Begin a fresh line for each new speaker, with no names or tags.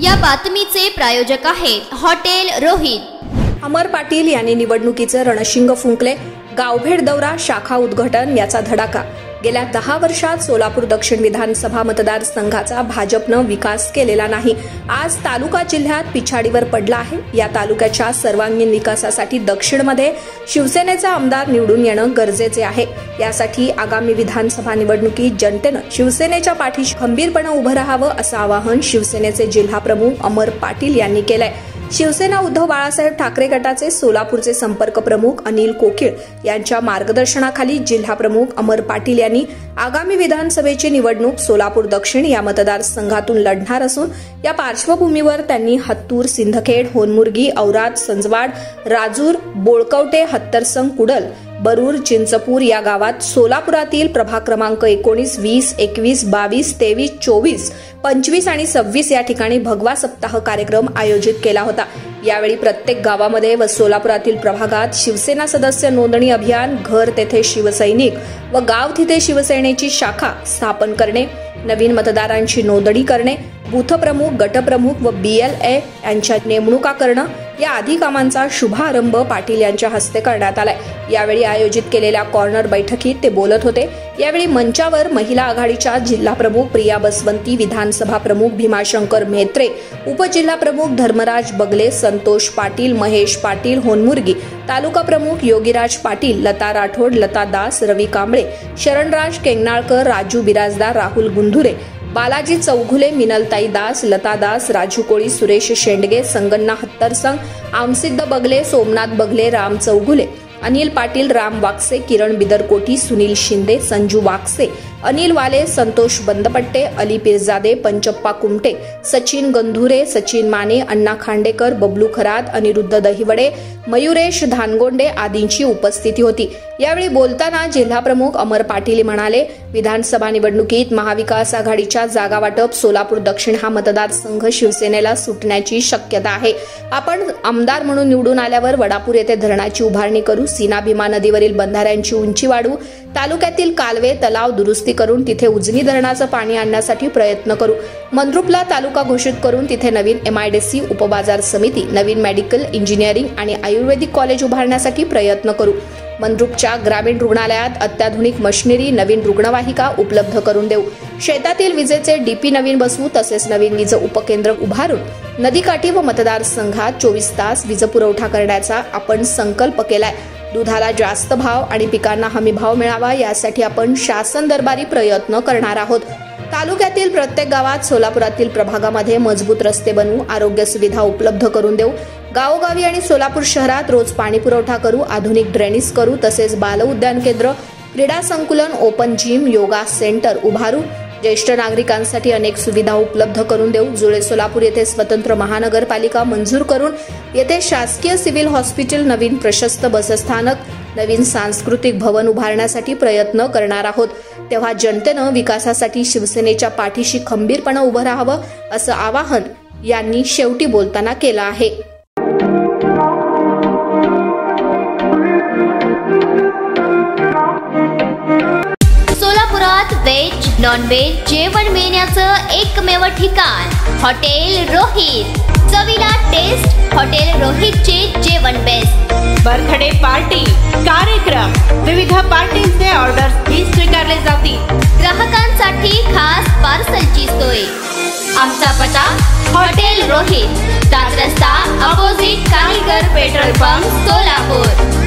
या बातमीचे प्रायोजक आहेत हॉटेल रोहित।
अमर पाटील यांनी निवडणुकीचे रणशिंग फुंकले। गावभेट दौरा, शाखा उद्घाटन याचा धडाका। गेल्या 10 वर्षात सोलापूर दक्षिण विधानसभा मतदारसंघाचा भाजपनं विकास केलेला नाही। आज तालुका जिल्ह्यात पिछाडीवर पडला आहे। या तालुक्याच्या सर्वांगीण विकासासाठी दक्षिणमध्ये शिवसेनेचा आमदार निवडून येणं गरजेचे आहे। यासाठी आगामी विधानसभा निवडणुकीत जनतेनं शिवसेनेच्या पाठीशी खंबीरपणे उभं राहावं असं आवाहन शिवसेनेचे जिल्हाप्रमुख अमर पाटील यांनी केलंय। शिवसेना उद्धव बाळासाहेब ठाकरे गटाचे सोलापूरचे संपर्क प्रमुख अनिल कोकिळ यांच्या मार्गदर्शनाखाली जिल्हाप्रमुख अमर पाटील यांनी आगामी विधानसभेची निवडणूक सोलापूर दक्षिण या मतदारसंघातून लढणार असून या पार्श्वभूमीवर त्यांनी हत्तूर, सिंदखेड, होनमुर्गी, औराद, संजवाड, राजूर, बोळकवटे, हत्तरसंग, कुडल, बरूर, चिंचपूर या गावात सोलापुरातील प्रभाग क्रमांक 19, 20, 21, 22, 23, 24, 25 आणि 26 या ठिकाणी भगवा सप्ताह कार्यक्रम आयोजित केला होता। यावेळी प्रत्येक गावामध्ये व सोलापुरातील प्रभागात शिवसेना सदस्य नोंदणी अभियान, घर तेथे शिवसैनिक व गाव तिथे शिवसेनेची शाखा स्थापन करणे, नवीन मतदारांची नोंदणी करणे, बूथ प्रमुख, गटप्रमुख व BLA यांच्या नेमणुका करणं या आदी कामांचा शुभारंभ पाटील यांच्या हस्ते करण्यात आलाय। यावेळी आयोजित केलेल्या कॉर्नर बैठकीत ते बोलत होते। यावेळी मंचावर महिला आघाडीच्या जिल्हाप्रमुख प्रिया बसवंती, विधानसभा प्रमुख भीमाशंकर म्हेत्रे, उपजिल्हाप्रमुख धर्मराज बगले, संतोष पाटील, महेश पाटील, होनमुर्गी, तालुका प्रमुख योगीराज पाटील, लता राठोड, लता दास, रवी कांबळे, शरणराज केंगनाळकर, राजू बिराजदार, राहुल गुंधुरे, बालाजी चौघुले, मिनलताई दास, लता दास, राजू कोळी, सुरेश शेंडगे, संगण्णा हत्तरसंग, आमसिद्ध बगले, सोमनाथ बगले, राम चौघुले, अनिल पाटील, राम वाकसे, किरण बिदरकोटी, सुनील शिंदे, संजू वाकसे, अनिल वाले, संतोष बंदपट्टे, अली पिरजादे, पंचप्पा कुमटे, सचिन गंधुरे, सचिन माने, अण्णा खांडेकर, बबलू खरात, अनिरुद्ध दहिवडे, मयुरेश धानगोंडे आदींची उपस्थिती होती। यावेळी बोलताना जिल्हाप्रमुख अमर पाटील म्हणाले, विधानसभा निवडणुकीत महाविकास आघाडीच्या जागा वाटप सोलापूर दक्षिण हा मतदारसंघ शिवसेनेला सुटण्याची शक्यता आहे। आपण आमदार म्हणून निवडून आल्यावर वडापूर येथे धरणाची उभारणी करू, सीना भीमा नदीवरील बंधाऱ्यांची उंची वाढवू, तालुक्यातील कालवे, तलाव दुरुस्ती करून तिथे उजनी धरणाचं पाणी आणण्यासाठी प्रयत्न करू, मंद्रुपला तालुका घोषित करून तिथे नवीन MIDC, उपबाजार समिती, नवीन मेडिकल, इंजिनिअरिंग आणि आयुर्वेदिक कॉलेज उभारण्यासाठी प्रयत्न करू, मंद्रुपच्या ग्रामीण रुग्णालयात अत्याधुनिक मशिनरी, नवीन रुग्णवाहिका उपलब्ध करून देऊ, शेतातील विजेचे DP नवीन बसवू, तसेच नवीन वीज उपकेंद्र उभारून नदीकाठी व मतदारसंघात 24 तास वीज पुरवठा करण्याचा आपण संकल्प केलाय। दुधाला जास्त भाव आणि पिकांना हमी भाव मिळावा यासाठी आपण शासन दरबारी प्रयत्न करणार आहोत। तालुक्यातील प्रत्येक गावात, सोलापुरातील प्रभागामध्ये मजबूत रस्ते बनवू, आरोग्य सुविधा उपलब्ध करून देऊ, गावोगावी आणि सोलापूर शहरात रोज पाणी पुरवठा करू, आधुनिक ड्रेनेज करू, तसेच बाल उद्यान केंद्र, क्रीडा संकुलन, ओपन जिम, योगा सेंटर उभारू, ज्येष्ठ नागरिकांसाठी अनेक सुविधा उपलब्ध करून देऊ, जुळे सोलापूर येथे स्वतंत्र महानगरपालिका मंजूर करून येथे शासकीय सिव्हिल हॉस्पिटल, नवीन प्रशस्त बसस्थानक, नवीन सांस्कृतिक भवन उभारण्यासाठी प्रयत्न करणार आहोत। तेव्हा जनतेनं विकासासाठी शिवसेनेच्या पाठीशी खंबीरपणे उभं राहावं असं आवाहन यांनी शेवटी बोलताना केलं आहे।
सोलापुरात व्हेज, नॉन व्हेज जेवण मिळण्याचं एकमेव ठिकाण हॉटेल रोहित। चवीला टेस्ट, हॉटेल रोहितचे जेवण बेस्ट।
बर्थडे पार्टी, कार्यक्रम, विविध पार्टींचे ऑर्डर्स ही स्वीकारले जातील।
ग्राहकांसाठी खास पार्सलची सोय। आमचा पत्ता हॉटेल रोहित, दास रस्ता, opposite Kaligar petrol pump, Solapur.